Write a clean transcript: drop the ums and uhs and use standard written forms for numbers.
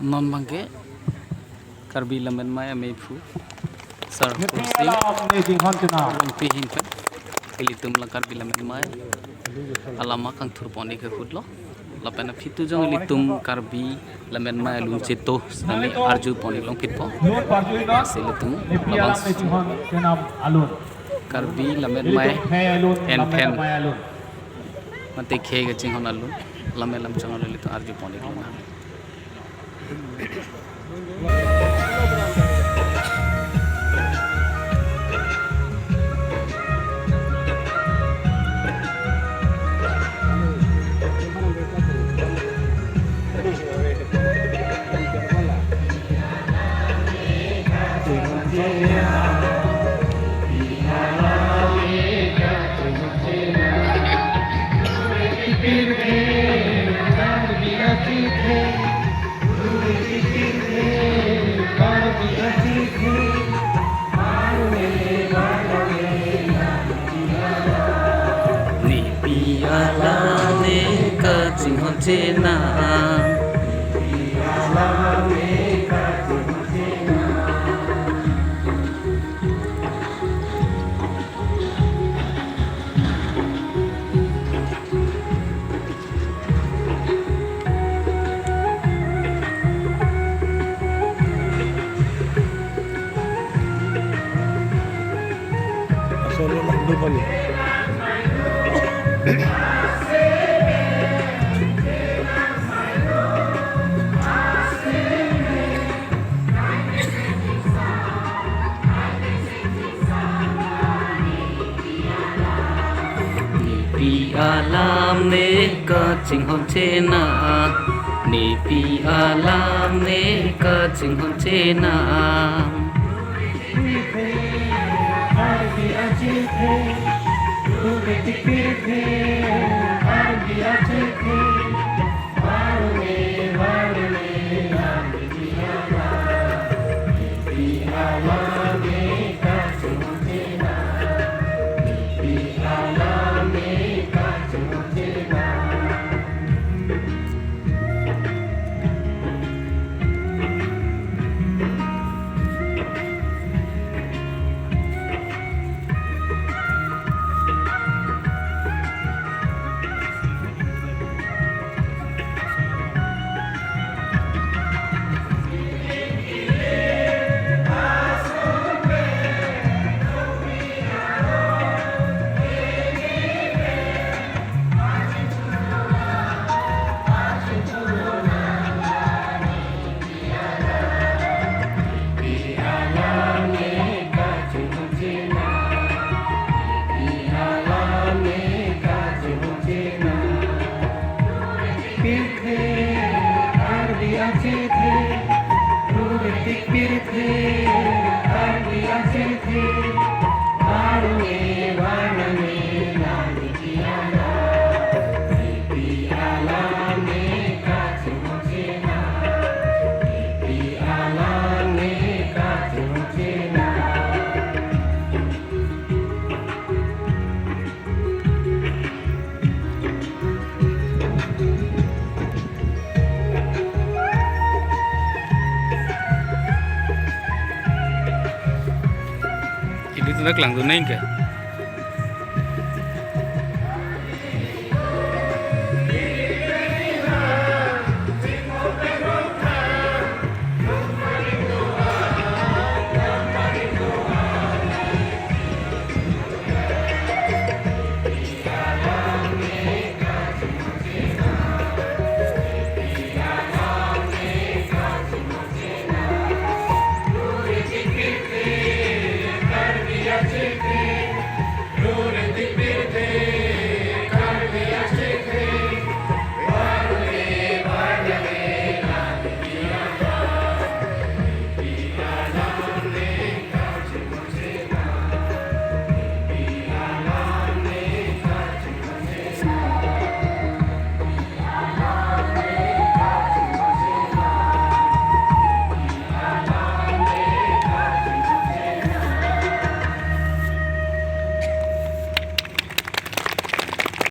non bangke karbi lamen maya mefu sar kursi pihin kan kelitum la karbi lamen maya alama kang turponi ke kudlo lapena fitu jong litum karbi lamen maya lum cheto sami arju poni long pitpo selitum labang karbi lamen maya en pen mate khega chinghon alun lamelam changalo litum arju poni long Cina Solo lang double. alam ne ka ching hon chena ni pi alam ne ka ching hon chena Ini tuh lang tuh neng ke